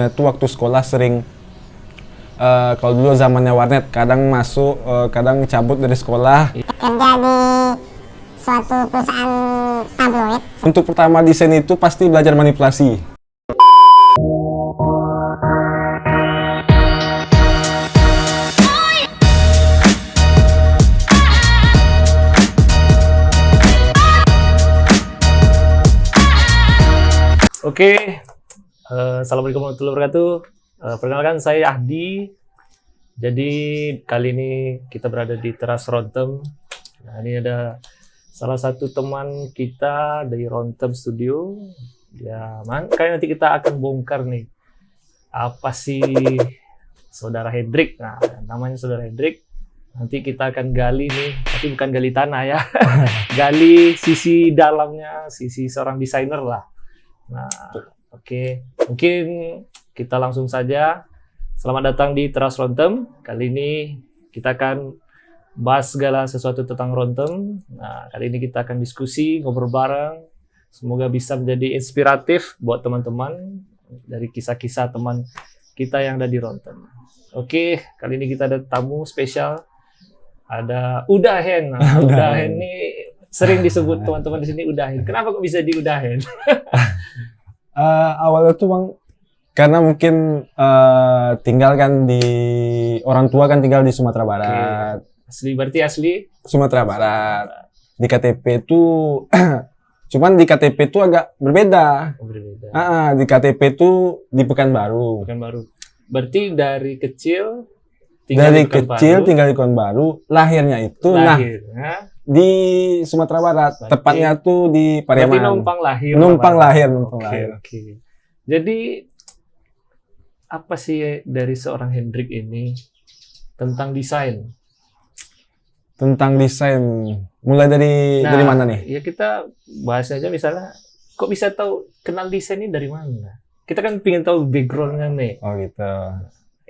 dulunya itu waktu sekolah sering kalau dulu zamannya warnet, kadang masuk, kadang cabut dari sekolah. Kerja di suatu perusahaan tabloid. Untuk pertama desain itu pasti belajar manipulasi. Oke, Assalamualaikum warahmatullahi wabarakatuh. Perkenalkan, saya Ahdi. Jadi kali ini kita berada di teras Rontem. Nah, ini ada salah satu teman kita dari Rontem Studio. Ya, makanya nanti kita akan bongkar nih apa sih Saudara Hendrik. Nah, namanya Saudara Hendrik. Nanti kita akan gali nih, tapi bukan gali tanah ya, gali sisi dalamnya, sisi seorang desainer lah. Nah, oke. Mungkin kita langsung saja. Selamat datang di Teras Rontem. Kali ini kita akan bahas segala sesuatu tentang Rontem. Nah, kali ini kita akan diskusi, ngobrol bareng. Semoga bisa menjadi inspiratif buat teman-teman dari kisah-kisah teman kita yang ada di Rontem. Oke, kali ini kita ada tamu spesial. Ada Udahen. Nah, Udahen ini sering disebut teman-teman di sini Udahen. Kenapa kok bisa di Udahen? Awalnya tuh Bang, karena mungkin tinggal kan di orang tua kan tinggal di Sumatera Barat. Asli, berarti asli Sumatera Barat. Di KTP itu cuman di KTP itu agak berbeda. Berbeda. Di KTP itu di Pekanbaru. Pekanbaru. Berarti dari kecil tinggal di Pekanbaru, lahirnya itu di Sumatera Barat. Berarti, tepatnya tuh di Pariaman. Berarti numpang lahir. Oke. Jadi apa sih dari seorang Hendrik ini tentang desain? Tentang desain, mulai dari mana nih? Ya kita bahas aja, misalnya kok bisa tahu kenal desain ini dari mana? Kita kan pengen tahu backgroundnya nih. Oh gitu.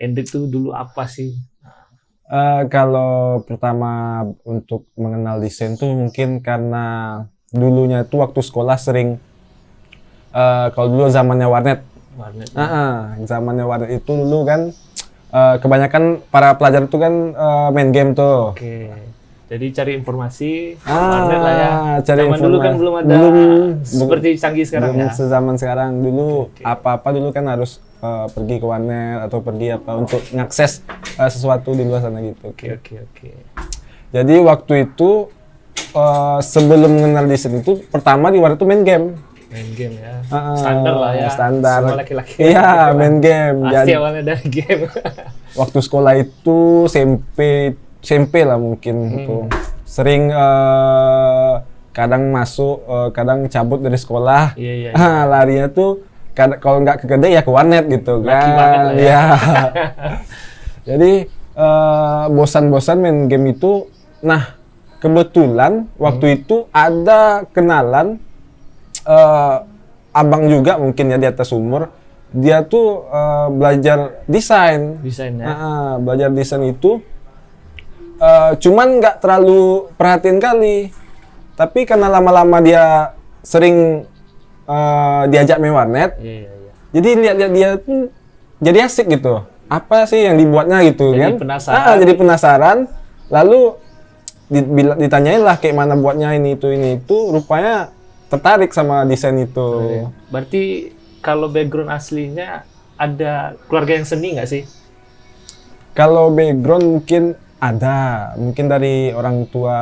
Hendrik tuh dulu apa sih? Kalau pertama untuk mengenal desain tuh mungkin karena dulunya tuh waktu sekolah sering kalau dulu zamannya warnet. Zamannya warnet itu dulu kan kebanyakan para pelajar itu kan main game tuh. Oke. Jadi cari informasi warnet lah ya. Zaman dulu kan belum ada seperti canggih sekarang ya. Sezaman sekarang dulu apa-apa dulu kan harus pergi ke warnet atau pergi apa untuk ngakses sesuatu di luar sana gitu. Oke. Jadi waktu itu sebelum mengenal desain itu pertama di warnet itu main game. Main game ya. Standar lah ya. Standar. Semua laki-laki. Iya, main game. Pasti awalnya dari game. Waktu sekolah itu SMP lah mungkin itu. Sering kadang masuk, kadang cabut dari sekolah. Iya. Larinya tuh kalau nggak ke kedai ya ke warnet gitu kan. Laki banget lah ya. Jadi bosan-bosan main game itu. Nah, kebetulan waktu itu ada kenalan abang juga mungkin ya di atas umur. Dia tuh belajar desain. Desain ya. Belajar desain itu cuman nggak terlalu perhatiin kali. Tapi karena lama-lama dia sering diajak main warnet. Iya. Jadi lihat-lihat dia pun jadi asik gitu. Apa sih yang dibuatnya gitu jadi kan? Penasaran. Jadi penasaran. Lalu ditanyain lah kayak mana buatnya ini itu. Rupanya tertarik sama desain itu. Berarti kalau background aslinya ada keluarga yang seni nggak sih? Kalau background mungkin ada, mungkin dari orang tua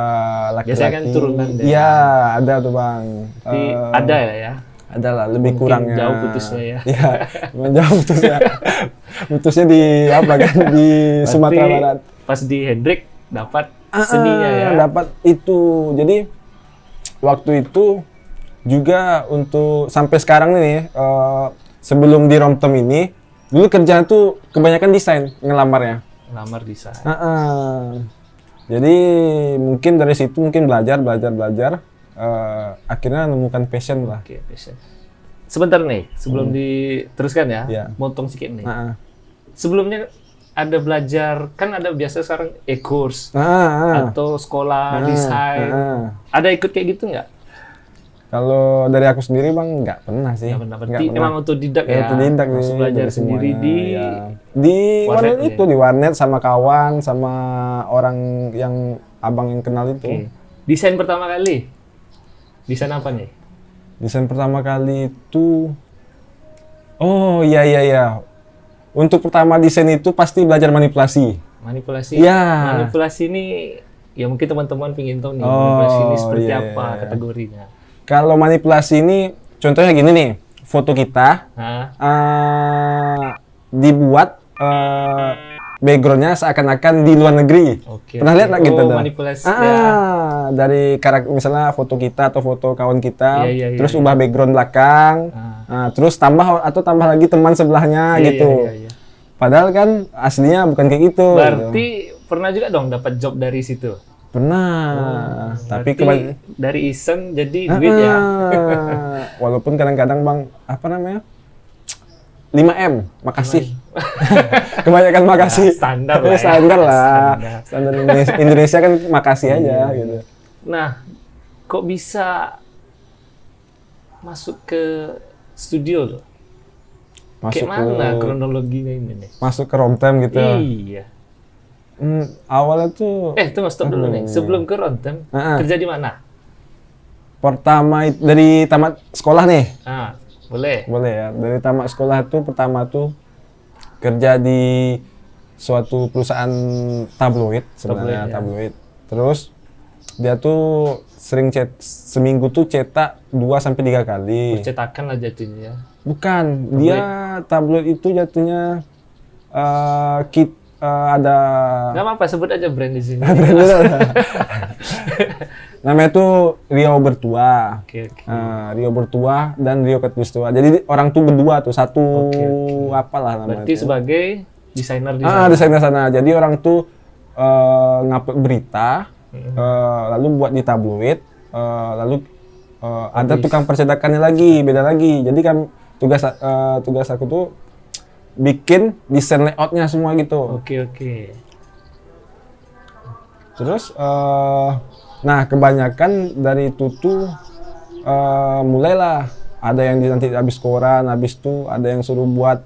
laki-laki. Biasanya kan turunan deh. Iya, ada tuh Bang. Berarti ada ya? Ada lah, lebih mungkin kurangnya. Jauh putusnya ya? Iya, jauh putusnya. Putusnya di apa kan? Di Sumatera Barat. Pas di Hendrik dapat seninya ya? Dapat itu. Jadi waktu itu juga untuk sampai sekarang nih, sebelum di Rontem ini, dulu kerjaan tuh kebanyakan desain ngelamarnya. Ngelamar desain. Jadi mungkin dari situ belajar, akhirnya menemukan passion lah. Oke, passion. Sebentar nih, sebelum diteruskan ya, motong sedikit nih. Sebelumnya ada belajar, kan ada biasa sekarang e-course atau sekolah desain. Ada ikut kayak gitu nggak? Kalau dari aku sendiri bang nggak pernah sih. Nggak pernah. Berarti emang otodidak ya. Otodidak Langsung nih, belajar dari sendiri semuanya, di ya. Di warnet warnet itu, ya? di warnet sama kawan, sama orang yang abang yang kenal itu. Oke. Desain pertama kali. Desain apa nih? Desain pertama kali itu, oh iya iya iya. Untuk pertama desain itu pasti belajar manipulasi. Manipulasi. Iya. Manipulasi ini ya mungkin teman-teman pingin tahu nih Oh, manipulasi ini seperti iya, apa iya. kategorinya. Kalau manipulasi ini, contohnya gini nih, foto kita Nah, dibuat backgroundnya seakan-akan di luar negeri. oke. Pernah lihat nggak gitu? Oh, tuh? manipulasi. Ya. Dari karakter misalnya foto kita atau foto kawan kita, Iya, iya, iya, terus iya. ubah background belakang, terus tambah lagi teman sebelahnya Iya, gitu. iya, iya, iya. Padahal kan aslinya bukan kayak gitu. Berarti pernah juga dong dapat job dari situ. Pernah, tapi Berarti dari iseng jadi duit ya. walaupun kadang-kadang bang, apa namanya? 5M, makasih. Kebanyakan makasih. Standar lah ya. Standar lah. Standar. Standar Indonesia kan makasih aja gitu. Nah, kok bisa masuk ke studio loh? Masuk Kayak mana ke kronologinya ini nih? masuk ke Romtem gitu. Iya. Awalnya tuh Tunggu stop dulu nih. Sebelum ke Rontem, kerja di mana? pertama dari tamat sekolah nih. Boleh. Boleh ya. Dari tamat sekolah tuh pertama tuh kerja di suatu perusahaan tabloid sebenarnya, Tabloid, ya. tabloid. Terus dia tuh sering seminggu tuh cetak 2 sampai 3 kali. Percetakan lah jatuhnya ya. Bukan, dia tabloid itu jatuhnya ada Gak apa-apa, sebut aja brand di sini. namanya tuh Rio Bertua. Oke, oke. Rio Bertua dan Rio Katulistiwa. Jadi orang tuh berdua tuh satu Oke, oke. apalah namanya. Berarti tuh. sebagai desainer di sana. Desainer sana. Jadi orang tuh ngupload berita, lalu buat di tabloid, lalu ada tukang percetakannya lagi, beda lagi. Jadi kan tugas aku tuh bikin desain layoutnya semua gitu. Oke, oke. Terus, nah kebanyakan dari itu tuh mulailah ada yang nanti habis koran, habis itu ada yang suruh buat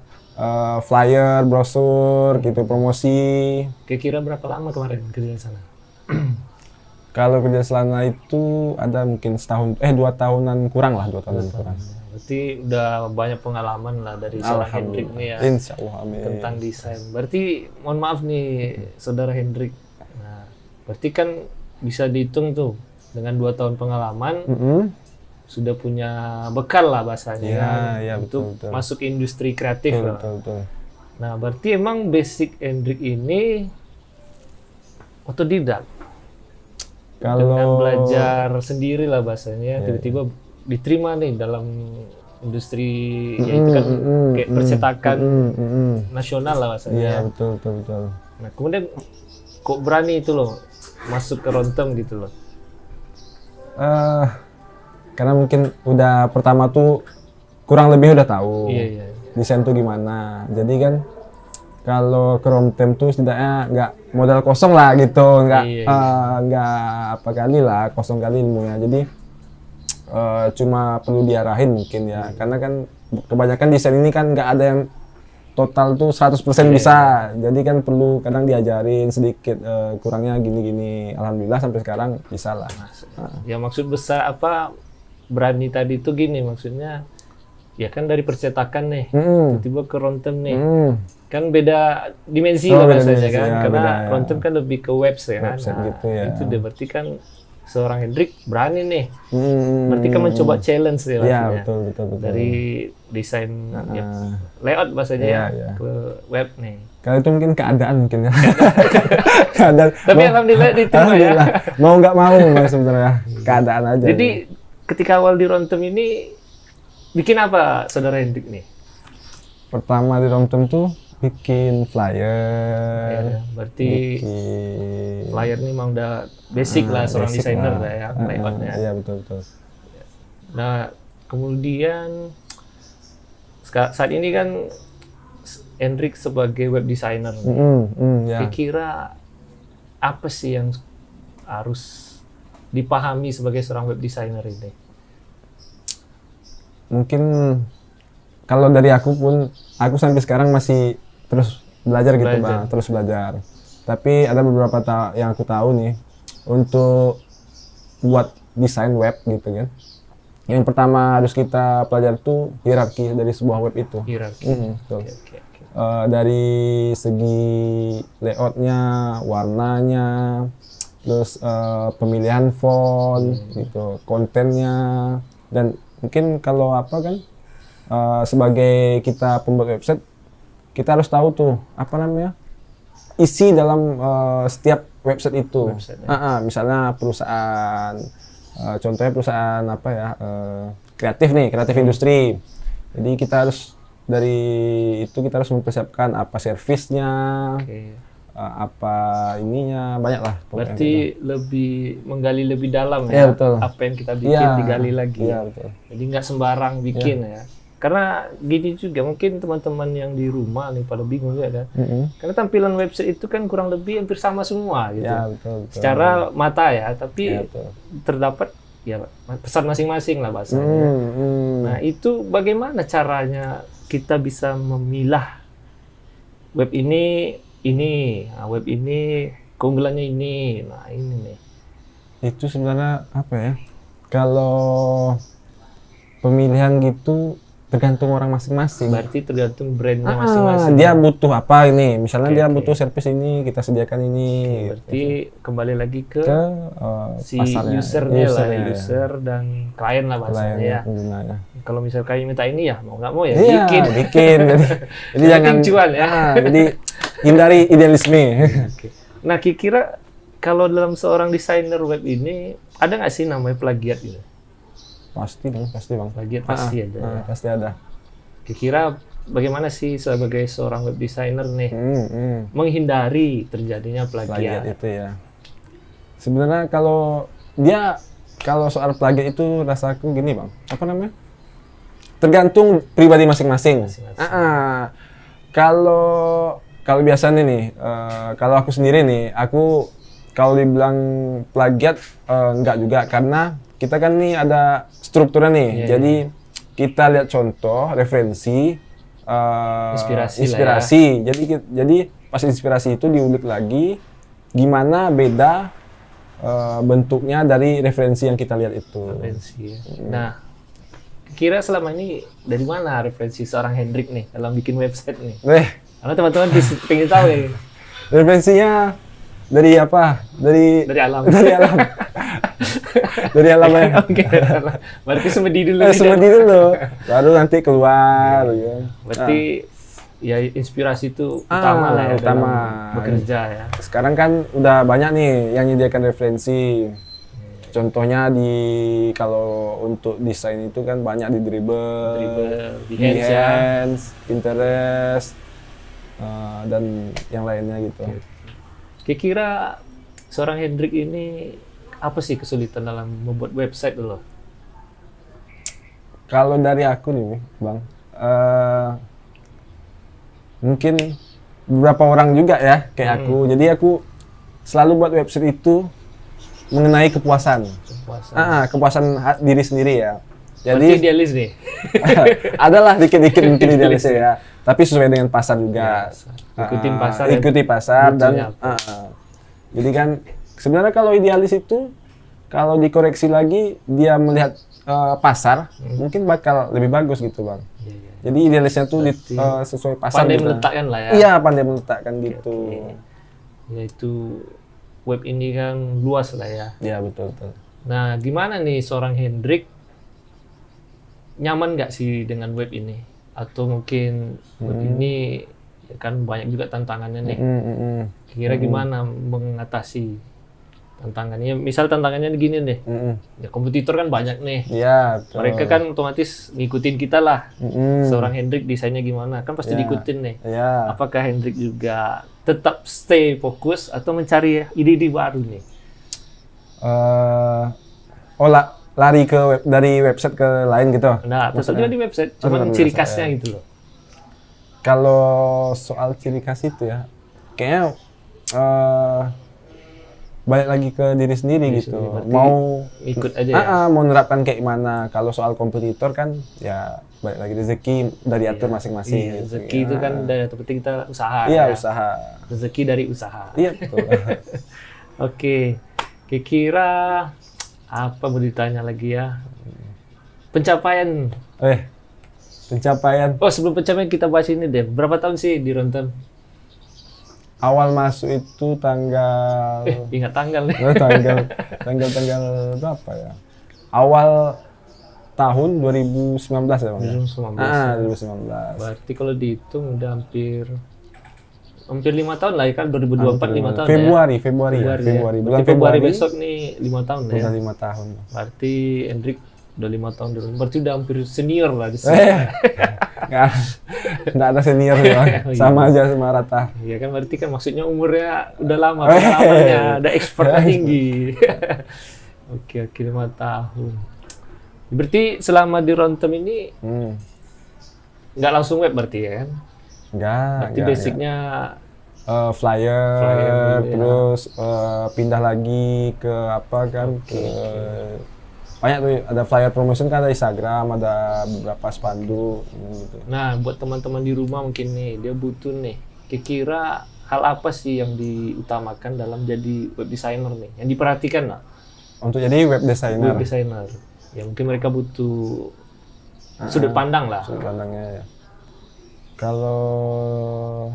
flyer, brosur, gitu promosi. Kira-kira berapa lama kemarin kerja di sana? Kalau kerja selama itu ada mungkin 2 tahunan kurang lah, 2 tahunan kurang. Berarti udah banyak pengalaman lah dari seorang Hendrik nih ya. Insya Allah, amin. Tentang desain. Berarti mohon maaf nih saudara Hendrik. Nah, berarti kan bisa dihitung tuh dengan 2 tahun pengalaman sudah punya bekal lah bahasanya Iya, kan, iya, untuk betul. masuk industri kreatif lah. Betul. Nah, berarti emang basic Hendrik ini otodidak. Dengan belajar sendiri lah bahasanya, tiba-tiba diterima nih dalam industri yaitu kan kayak percetakan nasional lah bahasanya. Iya, betul. Nah, kemudian kok berani itu loh masuk ke Rontem gitu loh. Karena mungkin udah pertama tuh kurang lebih udah tahu Iya. desain tuh gimana. Jadi kan kalau ke Romtem tuh setidaknya nggak modal kosong lah gitu, nggak apa kali lah kosong kali ilmunya. Jadi cuma perlu diarahin mungkin ya, karena kan kebanyakan desain ini kan nggak ada yang total tuh 100% bisa. Jadi kan perlu kadang diajarin sedikit, kurangnya gini-gini. Alhamdulillah sampai sekarang bisa lah. Ya maksud besar apa berani tadi itu gini maksudnya, ya kan dari percetakan nih, tiba-tiba ke Rontem nih, kan beda dimensi lah beda bahasanya dimensi, kan, ya, karena beda, ya. Rontem kan lebih ke website kan. Website Nah, gitu, ya. Itu dia berarti kan seorang Hendrik berani nih, berarti kan mencoba challenge ya, Iya, maksudnya. betul. Dari desain ya, layout bahasanya Iya, ya, iya. ke web nih. Kalau itu mungkin keadaan mungkin ya. Keadaan. Tapi alhamdulillah diterima ya. Alhamdulillah. Mau nggak mau Mas, sebenarnya keadaan aja. Jadi ketika awal di Rontem ini bikin apa saudara Hendrik nih? Pertama di Romtem tuh bikin flyer. Ya, berarti bikin flyer ini memang udah basic lah seorang basic desainer lah. lah ya layoutnya. Iya, betul. Nah kemudian saat ini kan Hendrik sebagai web designer. Ya. Kira-kira apa sih yang harus dipahami sebagai seorang web designer ini? mungkin kalau dari aku pun, aku sampai sekarang masih terus belajar gitu Bang, terus belajar. Tapi ada beberapa yang aku tahu nih, untuk buat desain web gitu kan. Yang pertama harus kita pelajari tuh hierarki dari sebuah web itu. Hierarki. Betul. Oke. Dari segi layoutnya, warnanya, terus pemilihan font, gitu, kontennya, dan mungkin kalau apa kan, sebagai kita pembuat website, kita harus tahu tuh apa namanya isi dalam setiap website itu. Misalnya perusahaan, contohnya perusahaan apa ya, kreatif industri. Jadi kita harus dari itu kita harus mempersiapkan apa servisnya, apa ininya, banyak lah. Berarti lebih menggali lebih dalam ya, ya, betul. apa yang kita bikin digali lagi. Iya, betul. Jadi nggak sembarang bikin ya. Karena gini juga mungkin teman-teman yang di rumah nih pada bingung juga kan. Karena tampilan website itu kan kurang lebih hampir sama semua gitu. Ya, betul. Secara mata ya, tapi terdapat ya pesan masing-masing lah bahasanya. Nah, itu bagaimana caranya kita bisa memilah web ini, nah, web ini keunggulannya ini. Nah, ini nih. Itu sebenarnya apa ya? Kalau pemilihan gitu tergantung orang masing-masing. Berarti tergantung brandnya masing-masing. Dia butuh apa ini? Misalnya dia butuh servis ini, kita sediakan ini. Berarti kembali lagi ke si pasarnya. usernya lah, user dan klien lah bahasanya ya. Kalau misalnya kalian minta ini ya mau nggak mau ya bikin. Jadi jangan cuan ya. Jadi hindari idealisme. Nah, kira-kira kalau dalam seorang desainer web ini ada nggak sih namanya plagiat gitu? Pasti bang. Plagiat pasti ada. Ya. Pasti ada. Kira-kira bagaimana sih sebagai seorang web designer nih menghindari terjadinya plagiat itu ya? Sebenarnya kalau soal plagiat itu rasaku gini bang, apa namanya? Tergantung pribadi masing-masing. Kalau biasanya nih, kalau aku sendiri nih, aku kalau dibilang plagiat enggak juga, karena kita kan nih ada strukturnya nih. Jadi kita lihat contoh, referensi, inspirasi. Ya. Jadi pas inspirasi itu diulik lagi gimana beda bentuknya dari referensi yang kita lihat itu. Referensi. Ya. Nah, kira selama ini dari mana referensi seorang Hendrik nih dalam bikin website nih? Karena teman-teman pengen tahu ya. Referensinya dari apa? Dari alam. Dari alam ya. Oke. Berarti semedi dulu. Baru nanti keluar. Ya. Berarti ya inspirasi itu utama lah ya dalam bekerja ya. Sekarang kan udah banyak nih yang menyediakan referensi. Contohnya kalau untuk desain itu kan banyak di Dribbble, Behance, Pinterest, dan yang lainnya gitu. Kira-kira seorang Hendrik ini apa sih kesulitan dalam membuat website dulu? Kalau dari aku nih, Bang, mungkin beberapa orang juga ya kayak aku. Jadi aku selalu buat website itu mengenai kepuasan. Kepuasan diri sendiri ya. Jadi berarti idealis nih. Adalah dikit-dikit mungkin idealisnya ya. Tapi sesuai dengan pasar juga. Ikuti pasar dan jadi kan sebenarnya kalau idealis itu kalau dikoreksi lagi dia melihat pasar mungkin bakal lebih bagus gitu bang. Jadi idealisnya tuh sesuai pasar. Pandai meletakkan lah ya. Iya, pandai meletakkan gitu. Yaitu web ini kan luas lah ya. Iya betul. Nah, gimana nih seorang Hendrik nyaman nggak sih dengan web ini? Atau mungkin web ini ya kan banyak juga tantangannya nih. Kira gimana mengatasi tantangannya? Misal tantangannya gini nih, ya kompetitor kan banyak nih. Iya. Mereka kan otomatis ngikutin kita lah. Seorang Hendrik desainnya gimana? Kan pasti diikutin nih. Iya. Apakah Hendrik juga tetap stay fokus atau mencari ide-ide baru nih? Lari ke dari website ke lain gitu. Nah, tetap juga di website, cuman ciri khasnya gitu loh. Kalau soal ciri khas itu ya, kayaknya balik lagi ke diri sendiri Diri gitu. sendiri, berarti Mau ikut aja ya. mau nerapkan kayak mana. Kalau soal kompetitor kan ya balik lagi rezeki dari atur masing-masing. Iya, gitu. rezeki itu kan dari yang penting kita usaha. Iya, ya. usaha. Rezeki dari usaha. Iya, betul. Oke, kira-kira apa mau ditanya lagi ya? Pencapaian. Pencapaian Oh, sebelum pencapaian kita bahas ini deh. Berapa tahun sih di Rontem? awal masuk itu tanggal Ingat tanggal nih. tanggal berapa ya? Awal tahun 2019 ya, Bang. 2019. Berarti kalau dihitung udah hampir 5 tahun lah ya kan, 2024 5 tahun Februari, ya. Februari. Berarti Bulan Februari besok nih 5 tahun ya. Udah 5 tahun. Berarti Hendrik udah 5 tahun dulu. Berarti udah hampir senior lah di sini. Nggak ada senior ya, Bang. Oh, iya. Sama aja sama rata. Iya kan, berarti kan maksudnya umurnya udah lama, pengalamannya, udah expertnya tinggi. Oke, 5 tahun. Berarti selama di Rontem ini nggak langsung web berarti ya kan? Berarti Enggak. basicnya Flyer dulu ya. terus pindah lagi ke apa kan ke banyak tuh, ada flyer promotion kan, ada Instagram, ada beberapa spanduk gitu. Nah, buat teman-teman di rumah mungkin nih, dia butuh nih, kira-kira hal apa sih yang diutamakan dalam jadi web designer nih? Yang diperhatikan lah, Untuk jadi web designer. web designer. Ya mungkin mereka butuh sudut pandang lah. Sudut pandangnya ya. Kalau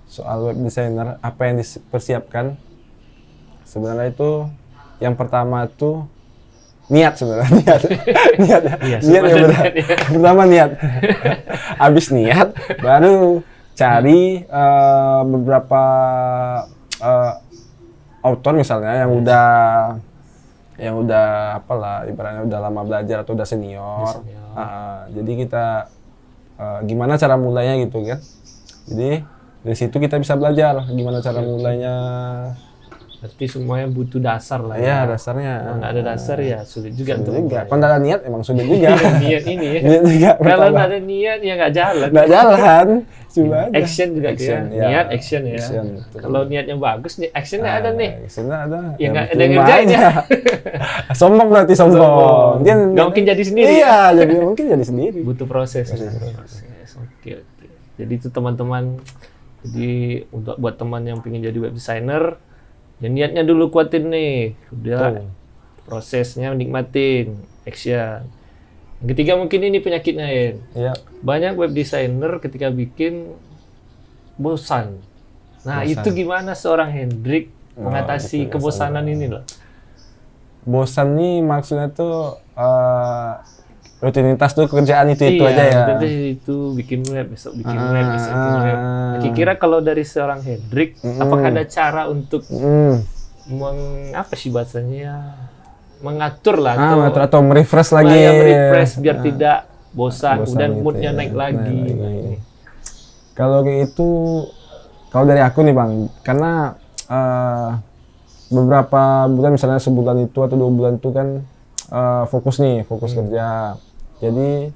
soal web designer, apa yang dipersiapkan? Sebenarnya itu yang pertama tuh niat sebenarnya. niat ya. Iya, niat ya, benar. niat ya. Pertama niat. Habis niat baru cari beberapa author misalnya yang udah apalah ibaratnya udah lama belajar atau udah senior. Jadi kita gimana cara mulainya gitu kan. Jadi dari situ kita bisa belajar gimana cara mulainya. Berarti semuanya butuh dasar lah Ya, ya. dasarnya. Kalau nggak ada dasar ya sulit juga untuk Juga. mulai. Kalau nggak ada niat emang sulit juga. Niat ini ya. Niat juga. Kalau pertama. nggak ada niat ya nggak jalan. Nggak jalan. Coba aja. Action juga Action, dia. ya. Niat, action ya. Action, betul. Kalau niatnya bagus nih, actionnya ada nih. Actionnya ada. Ya nggak ada terima yang ngerjain aja. ya. Sombong berarti sombong. Dia Nggak mungkin jadi sendiri. Iya, jadi mungkin jadi sendiri. Butuh proses. Oke. Jadi itu teman-teman. Jadi untuk buat teman yang pengen jadi web designer, ya niatnya dulu kuatin nih. Udah prosesnya nikmatin, action. Yang ketiga mungkin ini penyakitnya ya. Iya. Banyak web designer ketika bikin bosan. Nah, Bosan. itu gimana seorang Hendrik mengatasi itu kebosanan ini loh? Bosan nih maksudnya tuh rutinitas tuh kerjaan itu Iya, aja ya. Nanti itu bikin web, besok bikin web, besok bikin web. Kira-kira kalau dari seorang Hendrik, apakah ada cara untuk apa sih bahasanya ya? Mengatur lah atau merefresh lagi. merefresh biar tidak bosan Bosan dan gitu moodnya ya. naik lagi. Nah, ini. Kalau kayak itu, kalau dari aku nih Bang, karena beberapa bulan misalnya sebulan itu atau 2 bulan itu kan fokus kerja. Jadi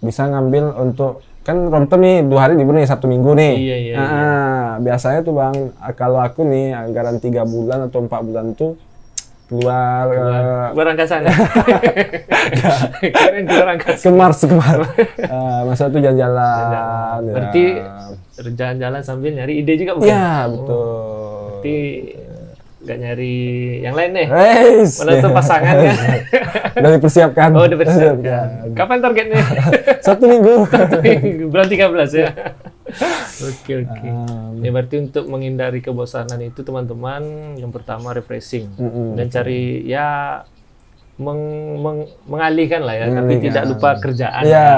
bisa ngambil untuk kan Rontem nih 2 hari libur nih, Sabtu Minggu nih. Iya. Biasanya tuh Bang, kalau aku nih anggaran 3 bulan atau 4 bulan tuh keluar Berangkat sana. Keren keluar angkasa. ke Mars. Masa tuh jalan-jalan. Ya. Berarti jalan-jalan sambil nyari ide juga bukan? Iya, betul. Berarti nggak nyari yang lain nih? Weis. Mana tuh pasangan kan? Udah dipersiapkan. Oh, udah persiapkan. Kapan targetnya? 1 minggu. Bulan 13 ya? Oke. Ya berarti untuk menghindari kebosanan itu teman-teman, yang pertama refreshing. Dan cari ya mengalihkan lah ya, tapi tidak lupa kerjaan. Iya,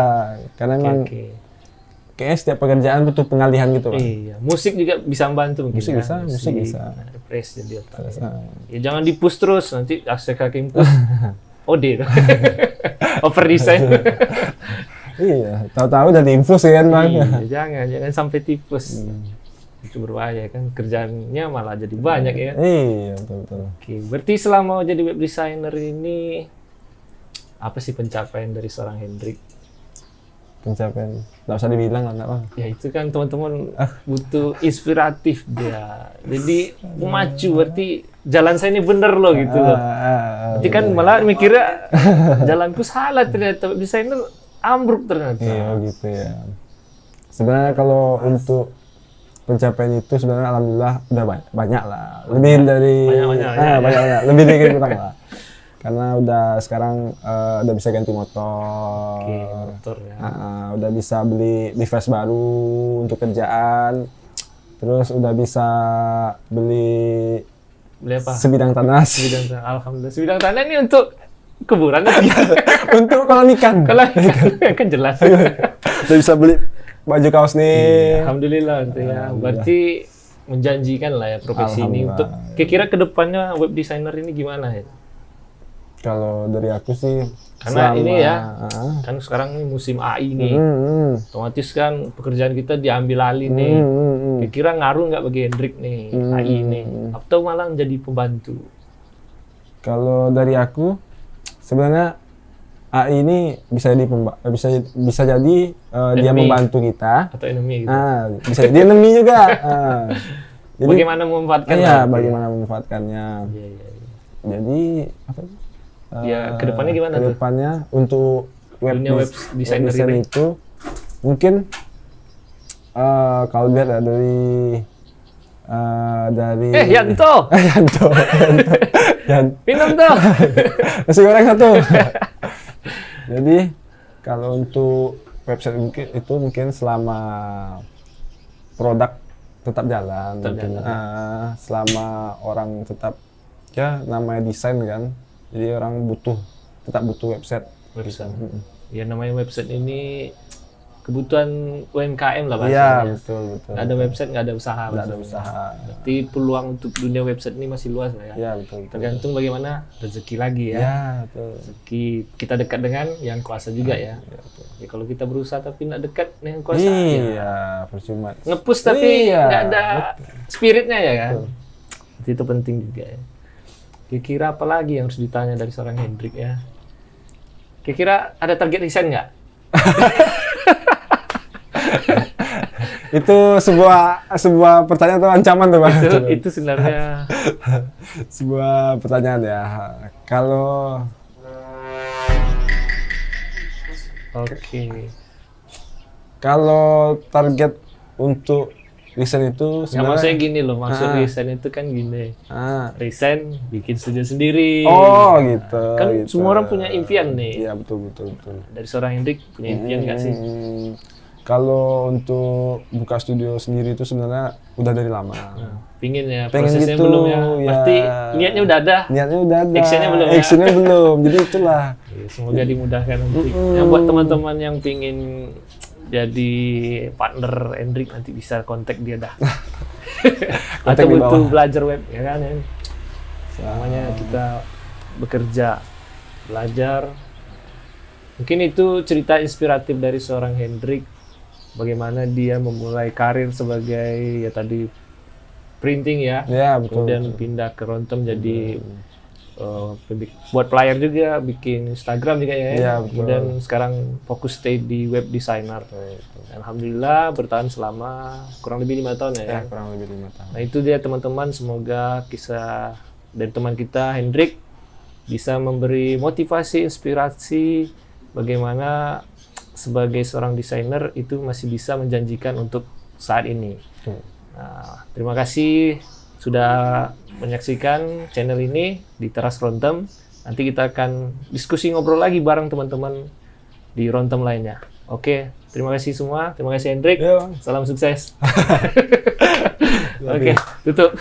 karena memang Oke. kayaknya setiap pekerjaan butuh pengalihan gitu Pak. Iya, musik juga bisa membantu mungkin. Musik kan? bisa, musik bisa. Nah, refresh jadi otak. Ya jangan di-push terus, nanti asyik kaki push. OD. Over design. Iya, tahu-tahu udah diinfus ya kan Bang. Iya, jangan sampai tipes. Itu berbahaya kan, kerjaannya malah jadi banyak ya. Iya, betul. Oke, berarti selama jadi web designer ini apa sih pencapaian dari seorang Hendrik? pencapaian nggak usah dibilang lah Bang. Ya itu kan teman-teman butuh inspiratif dia. Jadi memacu berarti jalan saya ini bener loh gitu loh. Nanti kan malah mikirnya jalanku salah ternyata desainer ambruk ternyata. Iya gitu ya. Sebenarnya kalau untuk pencapaian itu sebenarnya alhamdulillah udah banyak lah. Lebih dari banyak. Lebih dari kurang lah. Karena udah sekarang udah bisa ganti motor. Oke, motor ya. Udah bisa beli device baru untuk kerjaan. Terus udah bisa beli apa? sebidang tanah. Sebidang tanah. Alhamdulillah. Sebidang tanah ini untuk kuburan kan? Untuk kolam ikan. Kalau kan jelas. Udah bisa beli baju kaos nih. Alhamdulillah itu ya. Berarti menjanjikan lah ya profesi ini untuk kira-kira kedepannya web designer ini gimana ya? Kalau dari aku sih karena ini ya kan sekarang ini musim AI nih, otomatis kan pekerjaan kita diambil alih nih. Kira-kira ngaruh nggak bagi Hendrik nih AI ini, atau malah menjadi pembantu? Kalau dari aku sebenarnya AI ini bisa jadi bisa jadi dia membantu kita atau enemy gitu. Bisa jadi enemy juga. Jadi, bagaimana memanfaatkan? Iya, bagaimana memanfaatkannya. Iya. Jadi apa? Ya kedepannya gimana tuh? Kedepannya untuk web designer design itu mungkin kalau lihat ya dari Yanto. Minum tuh. Nasi goreng satu. Jadi kalau untuk website mungkin selama produk tetap jalan, selama orang tetap ya namanya desain kan. Jadi orang tetap butuh website. Ya namanya website ini kebutuhan UMKM lah bahasanya. Iya, betul. Nggak ada website, nggak ada usaha. Nggak ada usaha. Berarti peluang untuk dunia website ini masih luas lah ya. Iya, betul. Tergantung bagaimana rezeki lagi ya. Iya, betul. Rezeki kita dekat dengan yang kuasa juga ya. Iya, betul. Ya kalau kita berusaha tapi nggak dekat dengan kuasa, iya, percuma. nge-push tapi Iya, nggak ada spiritnya ya kan. Betul. Itu penting juga ya. Kira-kira apa lagi yang harus ditanya dari seorang Hendrik ya? Kira-kira ada target resign nggak? Itu sebuah pertanyaan atau ancaman tuh Bang? Itu sebenarnya sebuah pertanyaan ya. Kalau kalau target untuk resign itu nggak, maksudnya gini loh, maksud resign itu kan gini, resign bikin studio sendiri. Oh gitu. Kan gitu. semua orang punya impian nih. Iya betul. Dari seorang Hendrik punya impian nggak sih? Kalau untuk buka studio sendiri itu sebenarnya udah dari lama. Pingin ya, Pengen prosesnya gitu, belum ya. ya. Pasti niatnya udah ada. Niatnya udah ada. Actionnya belum. Actionnya belum. Jadi itulah. Semoga dimudahkan Hendrik. Yang buat teman-teman yang pingin jadi partner Hendrik nanti bisa kontak dia dah. Atau butuh belajar web ya kan ya. Selamanya kita bekerja, belajar. Mungkin itu cerita inspiratif dari seorang Hendrik, bagaimana dia memulai karir sebagai ya tadi printing ya. Ya betul. Kemudian pindah ke Rontem jadi buat player juga, bikin Instagram juga ya. Iya, betul. Kemudian sekarang fokus stay di web designer. Alhamdulillah bertahan selama kurang lebih 5 tahun ya. Ya, kurang lebih 5 tahun. Nah itu dia teman-teman, semoga kisah dari teman kita Hendrik bisa memberi motivasi, inspirasi bagaimana sebagai seorang desainer itu masih bisa menjanjikan untuk saat ini. Nah, terima kasih sudah menyaksikan channel ini di Teras Rontem. Nanti kita akan diskusi ngobrol lagi bareng teman-teman di Rontem lainnya. Oke, terima kasih semua. Terima kasih Hendrik. Salam sukses. Oke, tutup.